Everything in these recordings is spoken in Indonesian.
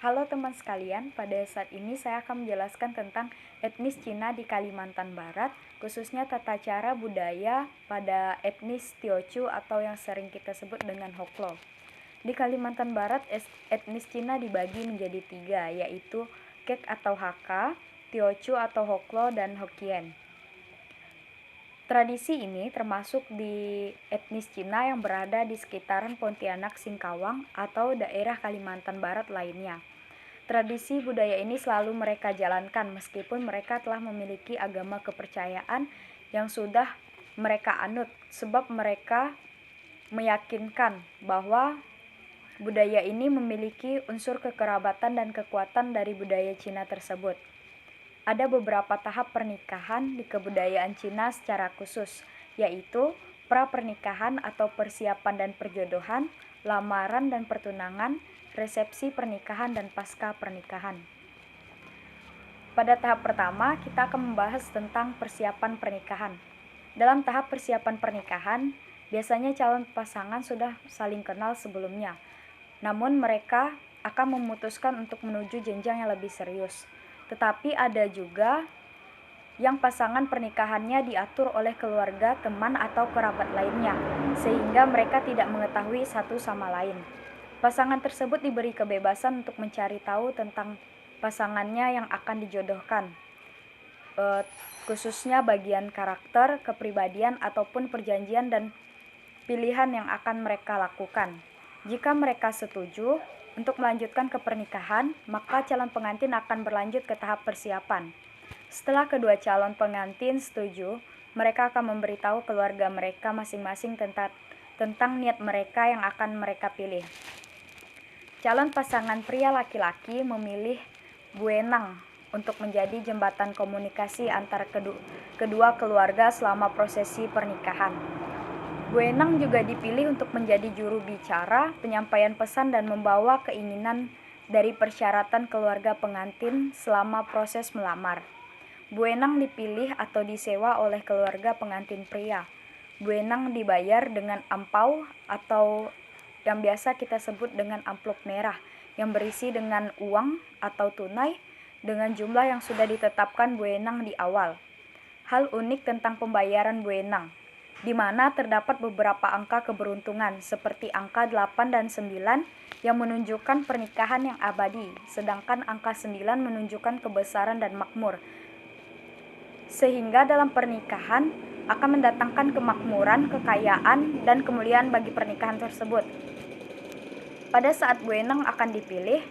Halo teman sekalian, pada saat ini saya akan menjelaskan tentang etnis Cina di Kalimantan Barat, khususnya tata cara budaya pada etnis Teochew atau yang sering kita sebut dengan Hoklo. Di Kalimantan Barat, etnis Cina dibagi menjadi tiga, yaitu Kek atau Hakka, Teochew atau Hoklo, dan Hokkien. Tradisi ini termasuk di etnis Cina yang berada di sekitaran Pontianak, Singkawang, atau daerah Kalimantan Barat lainnya. Tradisi budaya ini selalu mereka jalankan meskipun mereka telah memiliki agama kepercayaan yang sudah mereka anut, sebab mereka meyakinkan bahwa budaya ini memiliki unsur kekerabatan dan kekuatan dari budaya Cina tersebut. Ada beberapa tahap pernikahan di kebudayaan Cina secara khusus, yaitu pra-pernikahan atau persiapan dan perjodohan, lamaran dan pertunangan, resepsi pernikahan, dan pasca pernikahan. Pada tahap pertama, kita akan membahas tentang persiapan pernikahan. Dalam tahap persiapan pernikahan, biasanya calon pasangan sudah saling kenal sebelumnya, namun mereka akan memutuskan untuk menuju jenjang yang lebih serius. Tetapi ada juga yang pasangan pernikahannya diatur oleh keluarga, teman, atau kerabat lainnya, sehingga mereka tidak mengetahui satu sama lain. Pasangan tersebut diberi kebebasan untuk mencari tahu tentang pasangannya yang akan dijodohkan, khususnya bagian karakter, kepribadian, ataupun perjanjian dan pilihan yang akan mereka lakukan. Jika mereka setuju untuk melanjutkan ke pernikahan, maka calon pengantin akan berlanjut ke tahap persiapan. Setelah kedua calon pengantin setuju, mereka akan memberitahu keluarga mereka masing-masing tentang niat mereka yang akan mereka pilih. Calon pasangan pria laki-laki memilih buenang untuk menjadi jembatan komunikasi antara kedua keluarga selama prosesi pernikahan. Buenang juga dipilih untuk menjadi juru bicara, penyampaian pesan, dan membawa keinginan dari persyaratan keluarga pengantin selama proses melamar. Buenang dipilih atau disewa oleh keluarga pengantin pria. Buenang dibayar dengan ampau atau yang biasa kita sebut dengan amplop merah yang berisi dengan uang atau tunai dengan jumlah yang sudah ditetapkan buenang di awal. Hal unik tentang pembayaran buenang, di mana terdapat beberapa angka keberuntungan seperti angka 8 dan 9 yang menunjukkan pernikahan yang abadi, sedangkan angka 9 menunjukkan kebesaran dan makmur. Sehingga dalam pernikahan akan mendatangkan kemakmuran, kekayaan, dan kemuliaan bagi pernikahan tersebut. Pada saat buenang akan dipilih,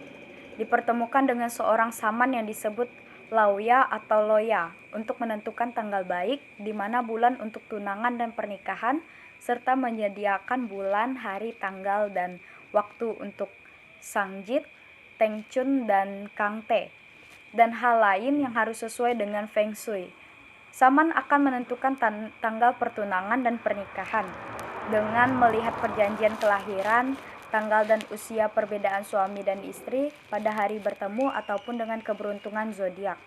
dipertemukan dengan seorang saman yang disebut lauya atau loya untuk menentukan tanggal baik, di mana bulan untuk tunangan dan pernikahan, serta menyediakan bulan, hari, tanggal, dan waktu untuk sangjit, tengchun, dan kangte, dan hal lain yang harus sesuai dengan feng shui. Saman akan menentukan tanggal pertunangan dan pernikahan dengan melihat perjanjian kelahiran, tanggal dan usia perbedaan suami dan istri pada hari bertemu ataupun dengan keberuntungan zodiak.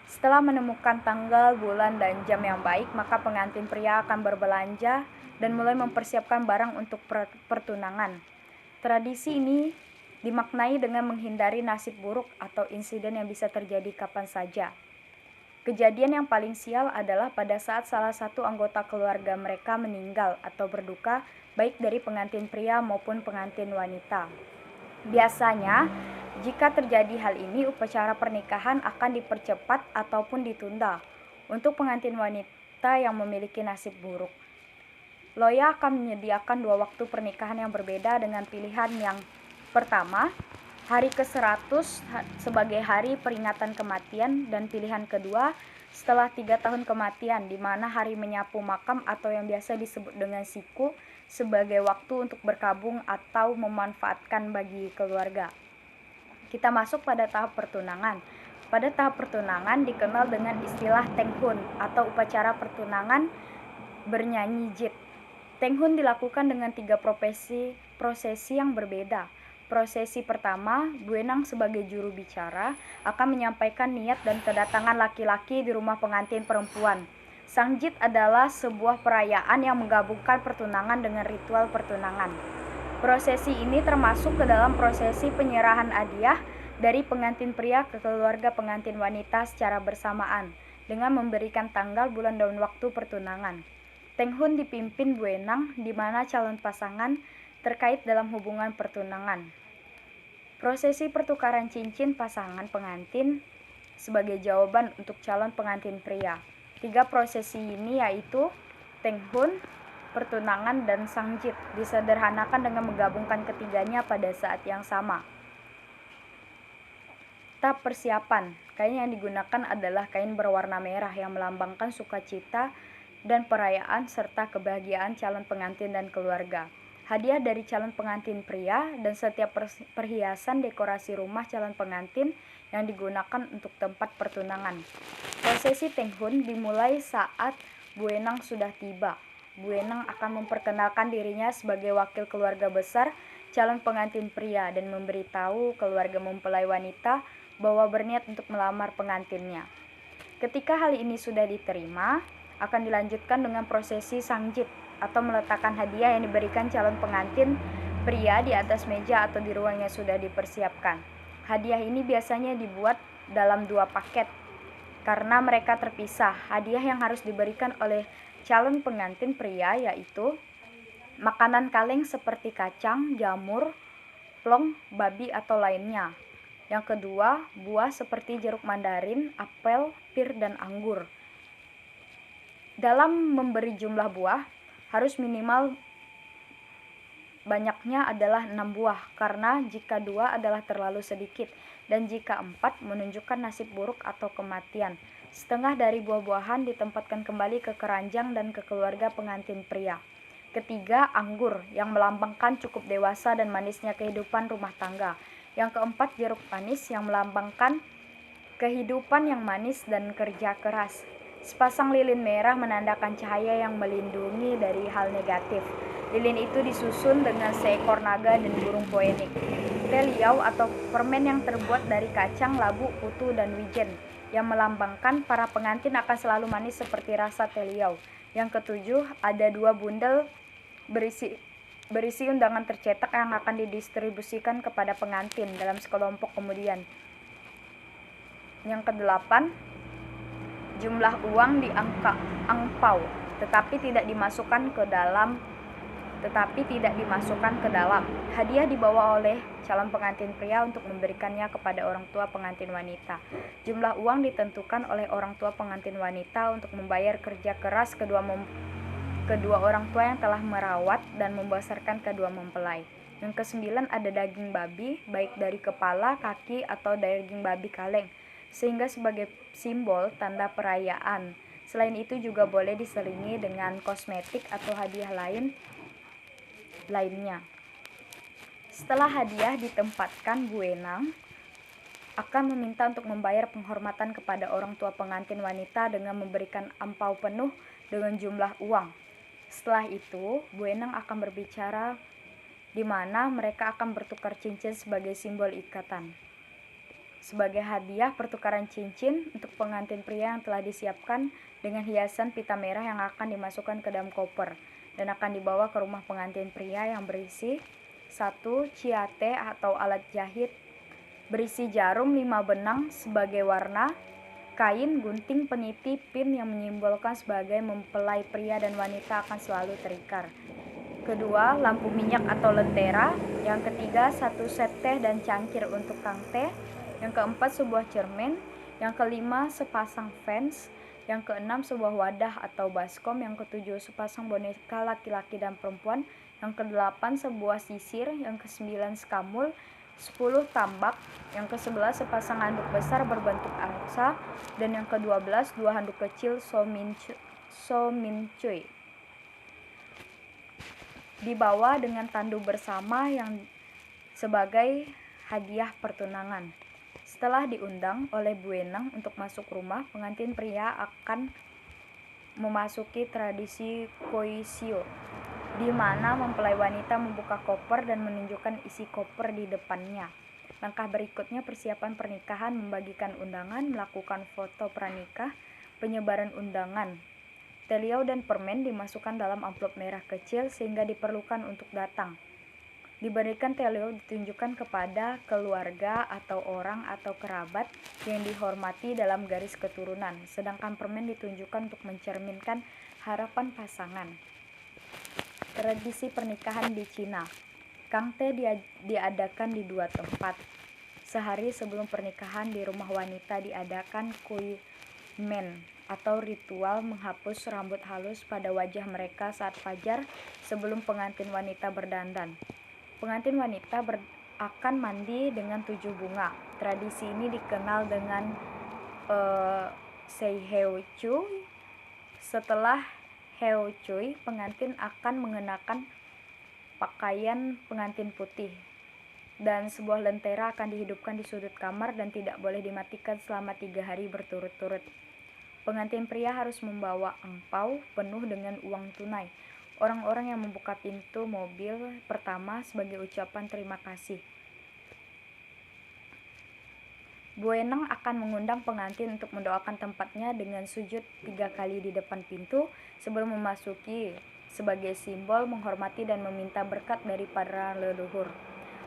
Setelah menemukan tanggal, bulan, dan jam yang baik, maka pengantin pria akan berbelanja dan mulai mempersiapkan barang untuk pertunangan. Tradisi ini dimaknai dengan menghindari nasib buruk atau insiden yang bisa terjadi kapan saja. Kejadian yang paling sial adalah pada saat salah satu anggota keluarga mereka meninggal atau berduka, baik dari pengantin pria maupun pengantin wanita. Biasanya, jika terjadi hal ini, upacara pernikahan akan dipercepat ataupun ditunda untuk pengantin wanita yang memiliki nasib buruk. Loya akan menyediakan 2 waktu pernikahan yang berbeda dengan pilihan yang pertama, hari ke-100 sebagai hari peringatan kematian, dan pilihan kedua setelah 3 tahun kematian, di mana hari menyapu makam atau yang biasa disebut dengan siku sebagai waktu untuk berkabung atau memanfaatkan bagi keluarga. Kita masuk pada tahap pertunangan. Pada tahap pertunangan dikenal dengan istilah tenghun atau upacara pertunangan bernyanyi jit. Tenghun dilakukan dengan 3 prosesi yang berbeda. Prosesi pertama, buenang sebagai juru bicara akan menyampaikan niat dan kedatangan laki-laki di rumah pengantin perempuan. Sangjit adalah sebuah perayaan yang menggabungkan pertunangan dengan ritual pertunangan. Prosesi ini termasuk ke dalam prosesi penyerahan hadiah dari pengantin pria ke keluarga pengantin wanita secara bersamaan dengan memberikan tanggal, bulan, dan waktu pertunangan. Tenghun dipimpin Buenang, di mana calon pasangan terkait dalam hubungan pertunangan. Prosesi pertukaran cincin pasangan pengantin sebagai jawaban untuk calon pengantin pria. 3 prosesi ini yaitu Tenghun, pertunangan, dan Sangjit disederhanakan dengan menggabungkan ketiganya pada saat yang sama. Tahap persiapan. Kain yang digunakan adalah kain berwarna merah yang melambangkan sukacita dan perayaan serta kebahagiaan calon pengantin dan keluarga. Hadiah dari calon pengantin pria dan setiap perhiasan dekorasi rumah calon pengantin yang digunakan untuk tempat pertunangan. Prosesi Tenghun dimulai saat Buenang sudah tiba. Buenang akan memperkenalkan dirinya sebagai wakil keluarga besar calon pengantin pria dan memberitahu keluarga mempelai wanita bahwa berniat untuk melamar pengantinnya. Ketika hal ini sudah diterima, akan dilanjutkan dengan prosesi Sangjit atau meletakkan hadiah yang diberikan calon pengantin pria di atas meja atau di ruang yang sudah dipersiapkan. Hadiah ini biasanya dibuat dalam 2 paket karena mereka terpisah. Hadiah yang harus diberikan oleh calon pengantin pria yaitu makanan kaleng seperti kacang, jamur, plong, babi atau lainnya. Yang kedua, buah seperti jeruk mandarin, apel, pir, dan anggur. Dalam memberi jumlah buah, harus minimal banyaknya adalah 6 buah, karena jika 2 adalah terlalu sedikit, dan jika 4 menunjukkan nasib buruk atau kematian. Setengah dari buah-buahan ditempatkan kembali ke keranjang dan ke keluarga pengantin pria. Ketiga, anggur yang melambangkan cukup dewasa dan manisnya kehidupan rumah tangga. Yang keempat, jeruk manis yang melambangkan kehidupan yang manis dan kerja keras. Sepasang lilin merah menandakan cahaya yang melindungi dari hal negatif. Lilin itu disusun dengan seekor naga dan burung poenik. Teh liau atau permen yang terbuat dari kacang, labu, putu, dan wijen yang melambangkan para pengantin akan selalu manis seperti rasa teh liau. Yang ketujuh, ada 2 bundel berisi undangan tercetak yang akan didistribusikan kepada pengantin dalam sekelompok kemudian. Yang kedelapan, jumlah uang di angka angpau tetapi tidak dimasukkan ke dalam. Hadiah dibawa oleh calon pengantin pria untuk memberikannya kepada orang tua pengantin wanita. Jumlah uang ditentukan oleh orang tua pengantin wanita untuk membayar kerja keras kedua orang tua yang telah merawat dan membesarkan kedua mempelai. Yang kesembilan, ada daging babi, baik dari kepala, kaki, atau daging babi kaleng, sehingga sebagai simbol tanda perayaan. Selain itu juga boleh diselingi dengan kosmetik atau hadiah lainnya. Setelah hadiah ditempatkan, Buenang akan meminta untuk membayar penghormatan kepada orang tua pengantin wanita dengan memberikan ampau penuh dengan jumlah uang. Setelah itu, Buenang akan berbicara di mana mereka akan bertukar cincin sebagai simbol ikatan. Sebagai hadiah pertukaran cincin untuk pengantin pria yang telah disiapkan dengan hiasan pita merah yang akan dimasukkan ke dalam koper dan akan dibawa ke rumah pengantin pria yang berisi 1 ciate atau alat jahit berisi jarum 5 benang sebagai warna, kain, gunting, peniti, pin yang menyimbolkan sebagai mempelai pria dan wanita akan selalu terikat. Kedua, lampu minyak atau lentera. Yang ketiga, 1 set teh dan cangkir untuk kang teh. Yang keempat, sebuah cermin. Yang kelima, sepasang fans. Yang keenam, sebuah wadah atau baskom. Yang ketujuh, sepasang boneka laki-laki dan perempuan. Yang kedelapan, sebuah sisir. Yang kesembilan, sekamul. 10 tambak. Yang ke-11, sepasang handuk besar berbentuk angsa. Dan yang ke-12, 2 handuk kecil so min cuy. Dibawa dengan tandu bersama yang sebagai hadiah pertunangan. Setelah diundang oleh Buenang untuk masuk rumah, pengantin pria akan memasuki tradisi koisio, di mana mempelai wanita membuka koper dan menunjukkan isi koper di depannya. Langkah berikutnya persiapan pernikahan, membagikan undangan, melakukan foto pranikah, penyebaran undangan. Teh liau dan permen dimasukkan dalam amplop merah kecil sehingga diperlukan untuk datang. Diberikan telio ditunjukkan kepada keluarga atau orang atau kerabat yang dihormati dalam garis keturunan, sedangkan permen ditunjukkan untuk mencerminkan harapan pasangan. Tradisi pernikahan di Cina. Kangte diadakan di 2 tempat. Sehari sebelum pernikahan di rumah wanita diadakan kui men atau ritual menghapus rambut halus pada wajah mereka saat fajar sebelum pengantin wanita berdandan. Pengantin wanita akan mandi dengan 7 bunga. Tradisi ini dikenal dengan Sei Heo Cui. Setelah Heo Cui, pengantin akan mengenakan pakaian pengantin putih dan sebuah lentera akan dihidupkan di sudut kamar dan tidak boleh dimatikan selama 3 hari berturut-turut. Pengantin pria harus membawa angpau penuh dengan uang tunai. Orang-orang yang membuka pintu mobil pertama sebagai ucapan terima kasih. Buenang akan mengundang pengantin untuk mendoakan tempatnya dengan sujud 3 kali di depan pintu sebelum memasuki sebagai simbol menghormati dan meminta berkat dari para leluhur.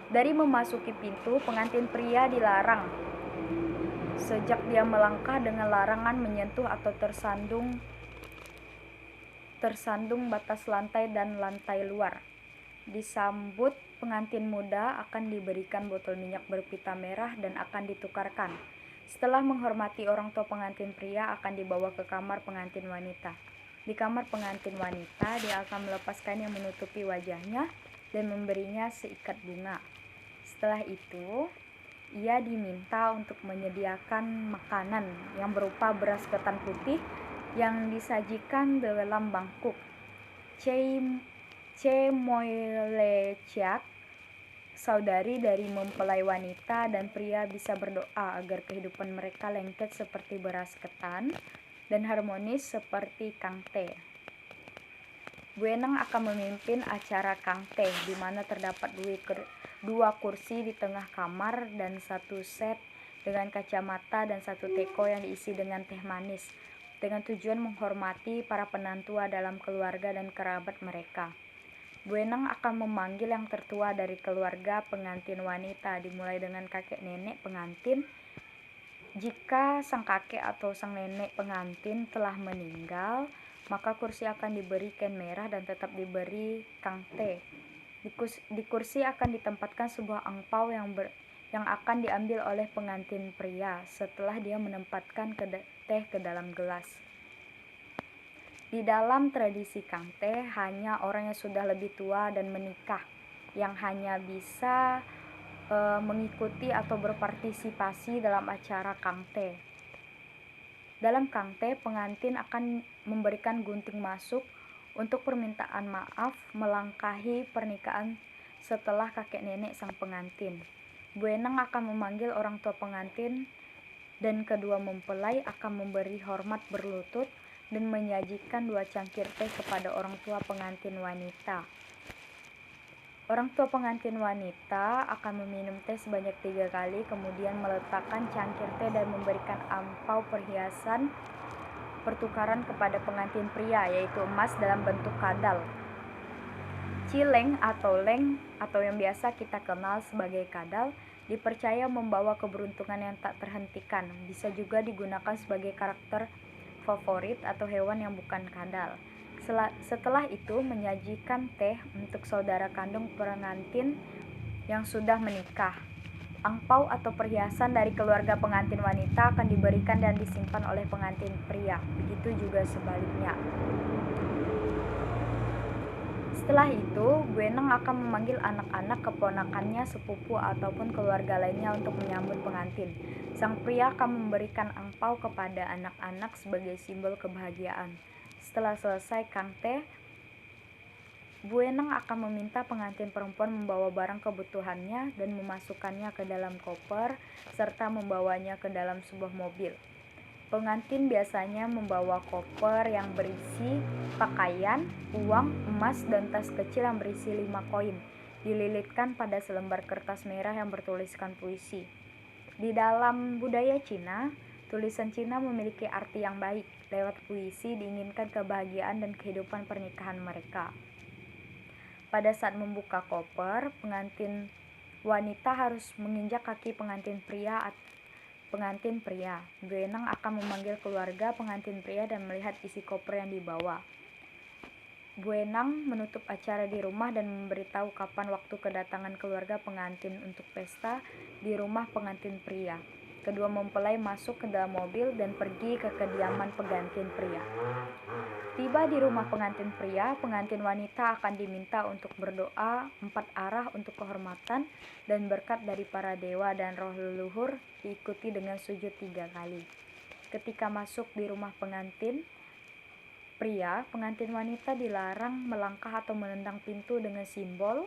Dari memasuki pintu, pengantin pria dilarang sejak dia melangkah dengan larangan menyentuh atau tersandung batas lantai dan lantai luar. Disambut pengantin muda akan diberikan botol minyak berpita merah dan akan ditukarkan. Setelah menghormati orang tua pengantin pria akan dibawa ke kamar pengantin wanita. Di kamar pengantin wanita, dia akan melepas kain yang menutupi wajahnya dan memberinya seikat bunga. Setelah itu, ia diminta untuk menyediakan makanan yang berupa beras ketan putih yang disajikan dalam bangkuk. Cemoileciak, saudari dari mempelai wanita dan pria, bisa berdoa agar kehidupan mereka lengket seperti beras ketan dan harmonis seperti kangte. Buenang akan memimpin acara kangte, di mana terdapat 2 kursi di tengah kamar dan 1 set dengan kacamata dan 1 teko yang diisi dengan teh manis, dengan tujuan menghormati para penantua dalam keluarga dan kerabat mereka. Buenang akan memanggil yang tertua dari keluarga pengantin wanita, dimulai dengan kakek nenek pengantin. Jika sang kakek atau sang nenek pengantin telah meninggal, maka kursi akan diberi kain merah dan tetap diberi kangte. Di kursi akan ditempatkan sebuah angpau yang akan diambil oleh pengantin pria setelah dia menempatkan teh ke dalam gelas. Di dalam tradisi kangte, hanya orang yang sudah lebih tua dan menikah yang hanya bisa mengikuti atau berpartisipasi dalam acara kangte. Dalam kangte, pengantin akan memberikan gunting masuk untuk permintaan maaf melangkahi pernikahan setelah kakek nenek sang pengantin. Buenang akan memanggil orang tua pengantin dan kedua mempelai akan memberi hormat berlutut dan menyajikan 2 cangkir teh kepada orang tua pengantin wanita. Orang tua pengantin wanita akan meminum teh sebanyak 3 kali, kemudian meletakkan cangkir teh dan memberikan ampau perhiasan pertukaran kepada pengantin pria, yaitu emas dalam bentuk kadal. Cileng atau leng, atau yang biasa kita kenal sebagai kadal, dipercaya membawa keberuntungan yang tak terhentikan. Bisa juga digunakan sebagai karakter favorit atau hewan yang bukan kadal. Setelah itu, menyajikan teh untuk saudara kandung pengantin yang sudah menikah. Angpau atau perhiasan dari keluarga pengantin wanita akan diberikan dan disimpan oleh pengantin pria. Begitu juga sebaliknya. Setelah itu, Buenang akan memanggil anak-anak, keponakannya, sepupu ataupun keluarga lainnya untuk menyambut pengantin. Sang pria akan memberikan angpau kepada anak-anak sebagai simbol kebahagiaan. Setelah selesai kangte, Buenang akan meminta pengantin perempuan membawa barang kebutuhannya dan memasukkannya ke dalam koper serta membawanya ke dalam sebuah mobil. Pengantin biasanya membawa koper yang berisi pakaian, uang, emas, dan tas kecil yang berisi 5 koin, dililitkan pada selembar kertas merah yang bertuliskan puisi. Di dalam budaya Cina, tulisan Cina memiliki arti yang baik. Lewat puisi diinginkan kebahagiaan dan kehidupan pernikahan mereka. Pada saat membuka koper, pengantin wanita harus menginjak kaki pengantin pria. Buenang akan memanggil keluarga pengantin pria dan melihat isi koper yang dibawa. Buenang menutup acara di rumah dan memberitahu kapan waktu kedatangan keluarga pengantin untuk pesta di rumah pengantin pria. Kedua mempelai masuk ke dalam mobil dan pergi ke kediaman pengantin pria. Tiba di rumah pengantin pria, pengantin wanita akan diminta untuk berdoa 4 arah untuk kehormatan dan berkat dari para dewa dan roh leluhur, diikuti dengan sujud 3 kali. Ketika masuk di rumah pengantin pria, pengantin wanita dilarang melangkah atau menendang pintu dengan simbol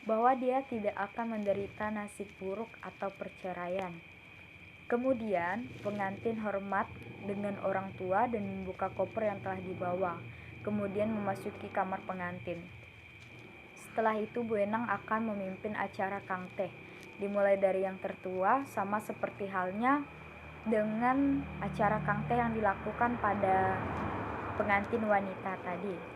bahwa dia tidak akan menderita nasib buruk atau perceraian. Kemudian, pengantin hormat dengan orang tua dan membuka koper yang telah dibawa, kemudian memasuki kamar pengantin. Setelah itu, Buenang akan memimpin acara kangteh, dimulai dari yang tertua, sama seperti halnya dengan acara kangteh yang dilakukan pada pengantin wanita tadi.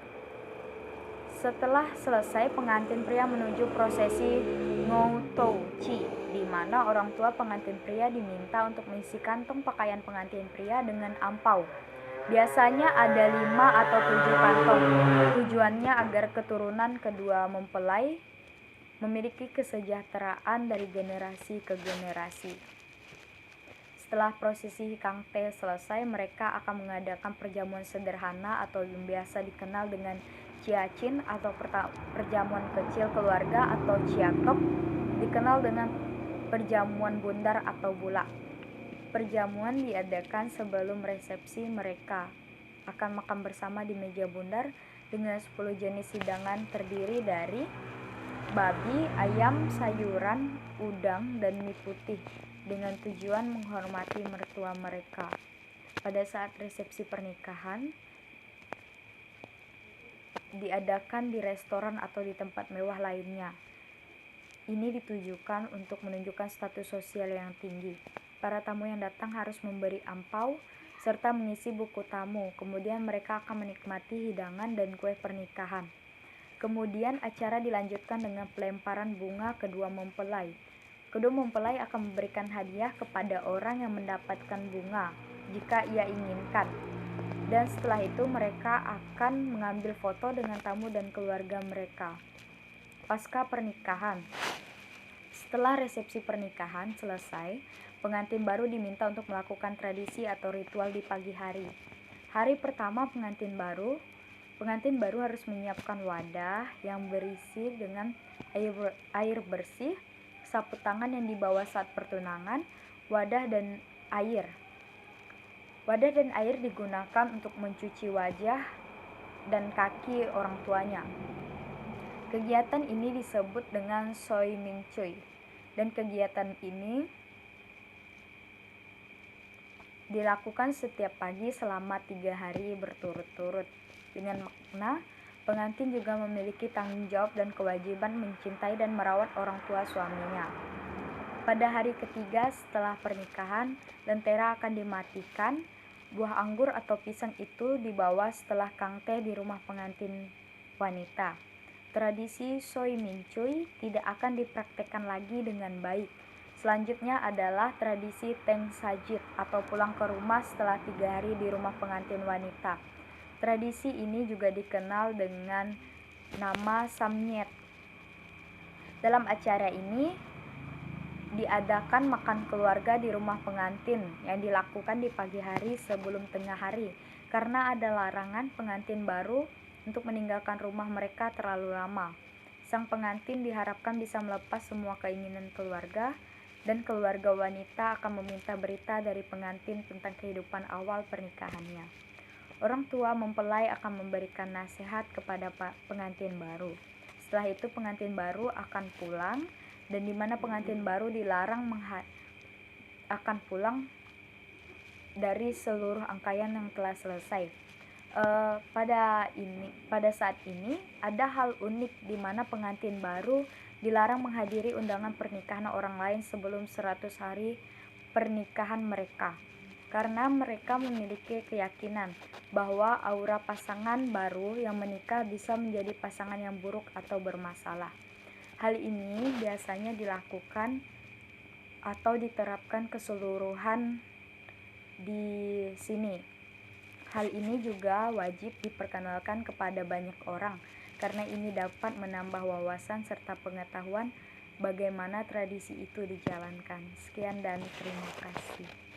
Setelah selesai, pengantin pria menuju prosesi Ngotouchi, di mana orang tua pengantin pria diminta untuk mengisi kantong pakaian pengantin pria dengan ampau. Biasanya ada 5 atau 7 kantong. Tujuannya agar keturunan kedua mempelai memiliki kesejahteraan dari generasi ke generasi. Setelah prosesi kangteh selesai, mereka akan mengadakan perjamuan sederhana atau yang biasa dikenal dengan ciacin atau perjamuan kecil keluarga, atau ciatok, dikenal dengan perjamuan bundar atau bulak. Perjamuan diadakan sebelum resepsi. Mereka akan makan bersama di meja bundar dengan 10 jenis hidangan terdiri dari babi, ayam, sayuran, udang, dan mie putih, dengan tujuan menghormati mertua mereka. Pada saat resepsi pernikahan diadakan di restoran atau di tempat mewah lainnya. Ini ditujukan untuk menunjukkan status sosial yang tinggi. Para tamu yang datang harus memberi ampau serta mengisi buku tamu. Kemudian mereka akan menikmati hidangan dan kue pernikahan. Kemudian acara dilanjutkan dengan pelemparan bunga kedua mempelai. Kedua mempelai akan memberikan hadiah kepada orang yang mendapatkan bunga jika ia inginkan. Dan setelah itu mereka akan mengambil foto dengan tamu dan keluarga mereka. Pasca pernikahan. Setelah resepsi pernikahan selesai, pengantin baru diminta untuk melakukan tradisi atau ritual di pagi hari. Hari pertama pengantin baru harus menyiapkan wadah yang berisi dengan air bersih, sapu tangan yang dibawa saat pertunangan, wadah dan air. Wadah dan air digunakan untuk mencuci wajah dan kaki orang tuanya. Kegiatan ini disebut dengan Soi Ming Cui, dan kegiatan ini dilakukan setiap pagi selama 3 hari berturut-turut. Dengan makna, pengantin juga memiliki tanggung jawab dan kewajiban mencintai dan merawat orang tua suaminya. Pada hari ketiga setelah pernikahan, lentera akan dimatikan. Buah anggur atau pisang itu dibawa setelah kangteh di rumah pengantin wanita. Tradisi Soi Ming Cui tidak akan dipraktekkan lagi dengan baik. Selanjutnya adalah tradisi Teng Sajit atau pulang ke rumah setelah 3 hari di rumah pengantin wanita. Tradisi ini juga dikenal dengan nama Samnyet. Dalam acara ini diadakan makan keluarga di rumah pengantin yang dilakukan di pagi hari sebelum tengah hari, karena ada larangan pengantin baru untuk meninggalkan rumah mereka terlalu lama. Sang pengantin diharapkan bisa melepas semua keinginan keluarga, dan keluarga wanita akan meminta berita dari pengantin tentang kehidupan awal pernikahannya. Orang tua mempelai akan memberikan nasihat kepada pengantin baru. Setelah itu pengantin baru akan pulang, dan di mana pengantin baru dilarang akan pulang dari seluruh rangkaian yang telah selesai. Pada saat ini ada hal unik di mana pengantin baru dilarang menghadiri undangan pernikahan orang lain sebelum 100 hari pernikahan mereka. karena mereka memiliki keyakinan bahwa aura pasangan baru yang menikah bisa menjadi pasangan yang buruk atau bermasalah. Hal ini biasanya dilakukan atau diterapkan keseluruhan di sini. Hal ini juga wajib diperkenalkan kepada banyak orang karena ini dapat menambah wawasan serta pengetahuan bagaimana tradisi itu dijalankan. Sekian dan terima kasih.